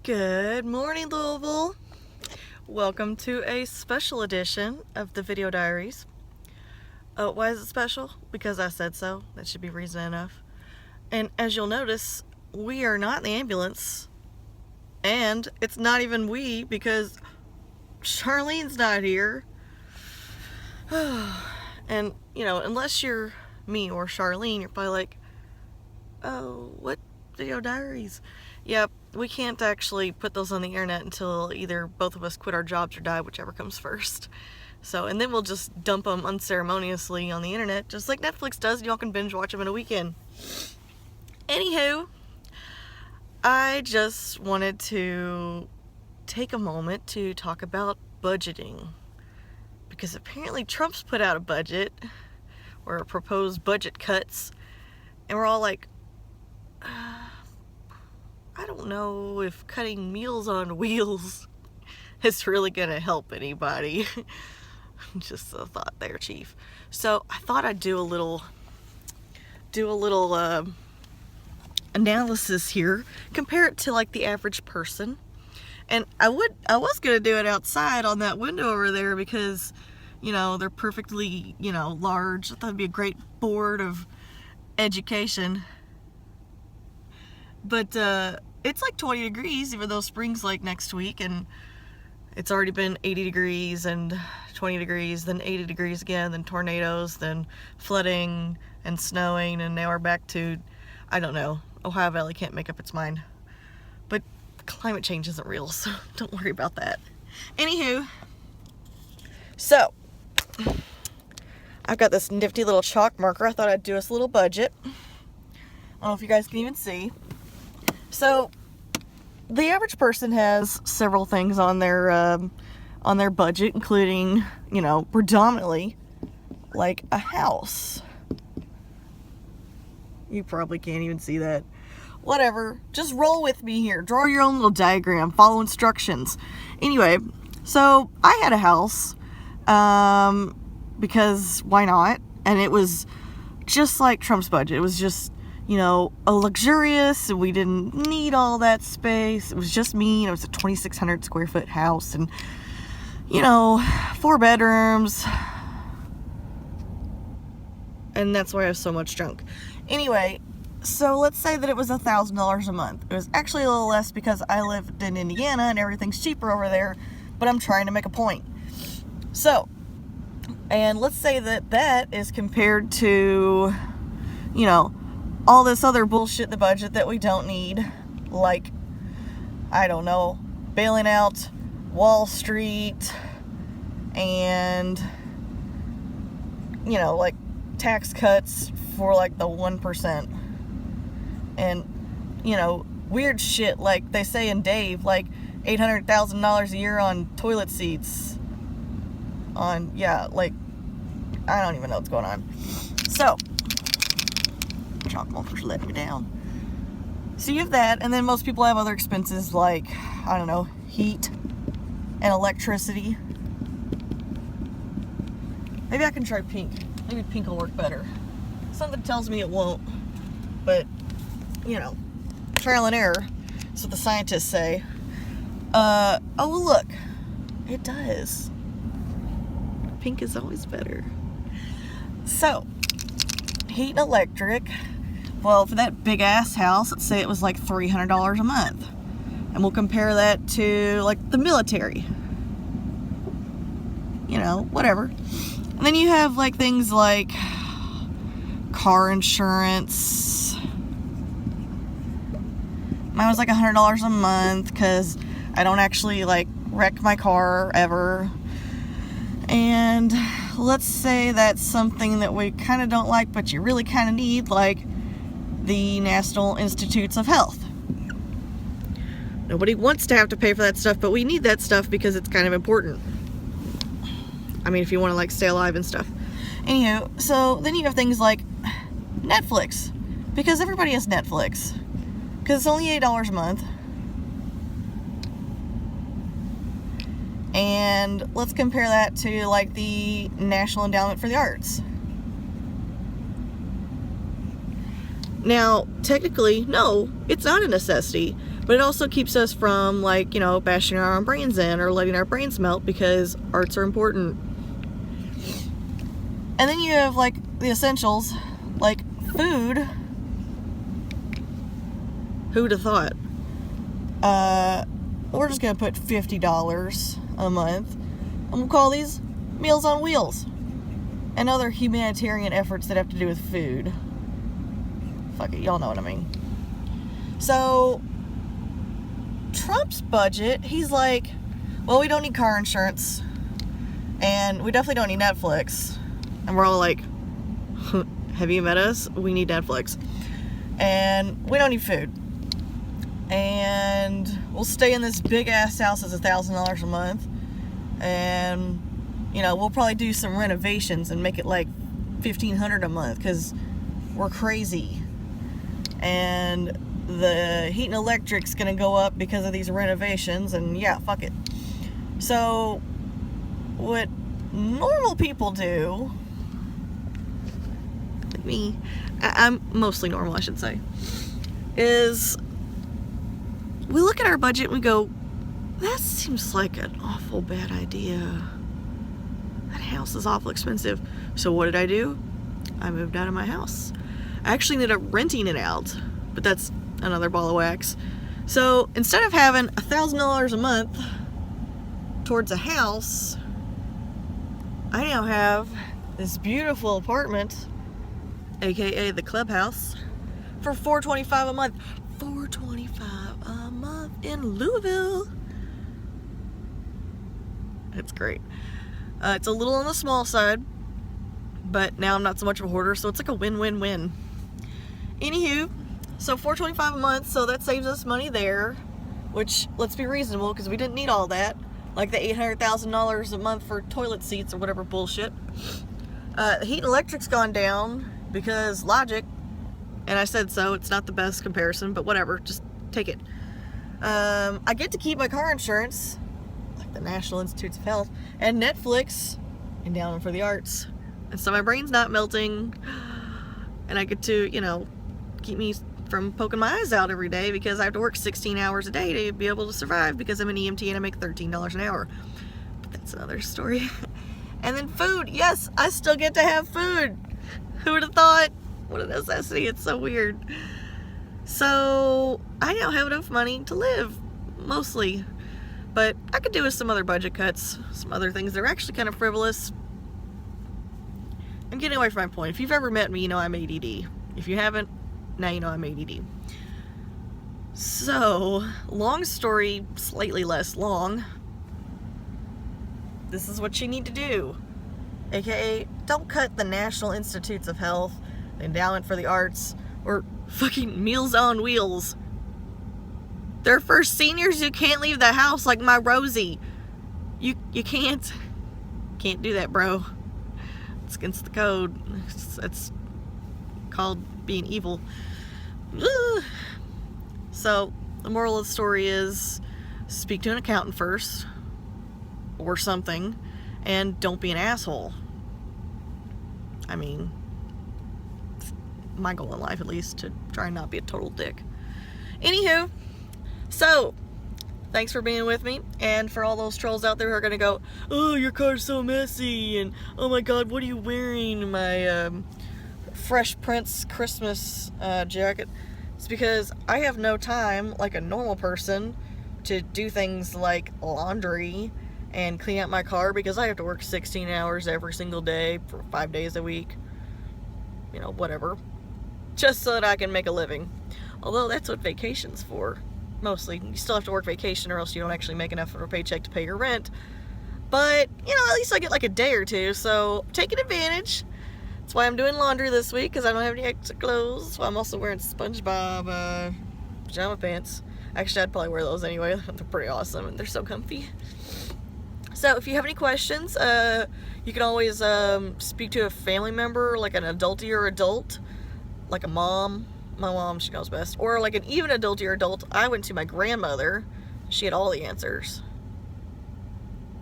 Good morning, Louisville. Welcome to a special edition of the Video Diaries. Why is it special? Because I said so. That should be reason enough. And as you'll notice, we are not in the ambulance. And it's not even we because Charlene's not here. And, unless you're me or Charlene, you're probably like, oh, what Video Diaries? Yep, we can't actually put those on the internet until either both of us quit our jobs or die, whichever comes first. And then we'll just dump them unceremoniously on the internet, just like Netflix does. Y'all can binge watch them in a weekend. Anywho, I just wanted to take a moment to talk about budgeting. Because apparently Trump's put out a budget, or proposed budget cuts, and we're all like, I don't know if cutting Meals on Wheels is really gonna help anybody. Just a thought there, Chief. So I thought I'd do a little analysis here, compare it to like the average person. And I was gonna do it outside on that window over there because, they're perfectly, large. I thought it'd be a great board of education. But it's like 20 degrees, even though spring's like next week, and it's already been 80 degrees and 20 degrees, then 80 degrees again, then tornadoes, then flooding and snowing, and now we're back to, I don't know, Ohio Valley can't make up its mind. But climate change isn't real, so don't worry about that. Anywho, so I've got this nifty little chalk marker. I thought I'd do us a little budget. I don't know if you guys can even see. So the average person has several things on their budget, including, predominantly like a house. You probably can't even see that. Whatever, just roll with me here. Draw your own little diagram, follow instructions. Anyway, so I had a house, because why not? And it was just like Trump's budget. It was just, a luxurious, and we didn't need all that space. It was just me, and it was a 2,600 square foot house, and, 4 bedrooms. And that's why I have so much junk. Anyway, so let's say that it was $1,000 a month. It was actually a little less because I lived in Indiana and everything's cheaper over there, but I'm trying to make a point. So, and let's say that is compared to, all this other bullshit in the budget that we don't need, like, I don't know, bailing out Wall Street and, like tax cuts for like the 1%. And, weird shit like they say in Dave, like $800,000 a year on toilet seats. I don't even know what's going on. So, chalk marker's letting me down. So you have that, and then most people have other expenses like, I don't know, heat and electricity. Maybe I can try pink. Maybe pink will work better. Something tells me it won't, but, trial and error. That's what the scientists say. Oh, look, it does. Pink is always better. So, heat and electric. Well, for that big ass house, let's say it was like $300 a month. And we'll compare that to like the military. Whatever. And then you have like things like car insurance. Mine was like $100 a month because I don't actually like wreck my car ever. And let's say that's something that we kind of don't like, but you really kind of need, like the National Institutes of Health. Nobody wants to have to pay for that stuff, but we need that stuff because it's kind of important. I mean, if you want to like stay alive and stuff. Anywho, so then you have things like Netflix, because everybody has Netflix, because it's only $8 a month. And let's compare that to like the National Endowment for the Arts. Now, technically, no, it's not a necessity, But it also keeps us from, like, you know, bashing our own brains in or letting our brains melt, because arts are important. And then you have, like, the essentials, like food. Who'd have thought? We're just gonna put $50 a month, and we'll call these Meals on Wheels, and other humanitarian efforts that have to do with food. Fuck it, y'all know what I mean. So, Trump's budget, he's like, well, we don't need car insurance, and we definitely don't need Netflix. And we're all like, have you met us? We need Netflix. And we don't need food. And we'll stay in this big ass house that's $1,000 a month. And, you know, we'll probably do some renovations and make it like $1,500 a month, because we're crazy. And the heat and electric's gonna go up because of these renovations, and yeah, fuck it. So, what normal people do, like me, I'm mostly normal, I should say, is we look at our budget and we go, that seems like an awful bad idea. That house is awful expensive. So what did I do? I moved out of my house. I actually ended up renting it out, but that's another ball of wax. So instead of having $1,000 a month towards a house, I now have this beautiful apartment, aka the clubhouse, for $425 a month. $425 a month in Louisville. It's great. It's a little on the small side, but now I'm not so much of a hoarder, so it's like a win-win-win. Anywho, so $425 a month, so that saves us money there, which, let's be reasonable, because we didn't need all that, like the $800,000 a month for toilet seats or whatever bullshit. The heat and electric's gone down because logic, and I said so. It's not the best comparison, but whatever, just take it. I get to keep my car insurance, like the National Institutes of Health, and Netflix, Endowment for the Arts, and so my brain's not melting, and I get to, you know, keep me from poking my eyes out every day, because I have to work 16 hours a day to be able to survive, because I'm an EMT and I make $13 an hour. But that's another story. And then food. Yes, I still get to have food. Who would have thought? What a necessity. It's so weird. So I now have enough money to live, mostly. But I could do with some other budget cuts, some other things that are actually kind of frivolous. I'm getting away from my point. If you've ever met me, you know I'm ADD. If you haven't, now you know I'm ADD. So, long story, slightly less long. This is what you need to do. AKA, don't cut the National Institutes of Health, the Endowment for the Arts, or fucking Meals on Wheels. They're for seniors who can't leave the house, like my Rosie. You can't do that, bro. It's against the code. It's called being evil. Ugh. So, the moral of the story is, speak to an accountant first, or something, and don't be an asshole. I mean, it's my goal in life, at least, to try and not be a total dick. Anywho, so, thanks for being with me, and for all those trolls out there who are gonna go, oh, your car's so messy, and oh my god, what are you wearing? My Fresh Prince Christmas jacket. It's because I have no time, like a normal person, to do things like laundry and clean out my car, because I have to work 16 hours every single day for 5 days a week. You know, whatever. Just so that I can make a living. Although that's what vacation's for. Mostly. You still have to work vacation, or else you don't actually make enough of a paycheck to pay your rent. But, you know, at least I get like a day or two, so taking advantage. That's why I'm doing laundry this week, because I don't have any extra clothes. That's why I'm also wearing SpongeBob pajama pants. Actually, I'd probably wear those anyway. They're pretty awesome, and they're so comfy. So, if you have any questions, you can always speak to a family member, like an adultier adult, like a mom. My mom, she knows best. Or like an even adultier adult. I went to my grandmother. She had all the answers.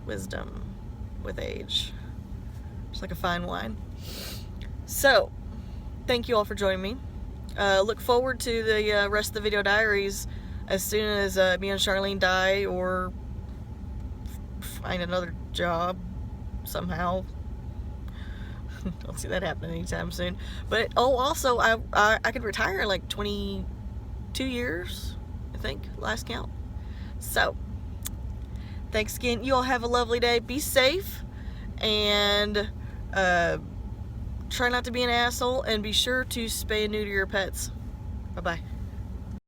Wisdom with age. Just like a fine wine. So, thank you all for joining me. Look forward to the rest of the video diaries as soon as me and Charlene die or find another job somehow. Don't see that happening anytime soon. But also I could retire in like 22 years, I think, last count. So thanks again. You all have a lovely day. Be safe, and try not to be an asshole, and be sure to spay and neuter your pets. Bye bye.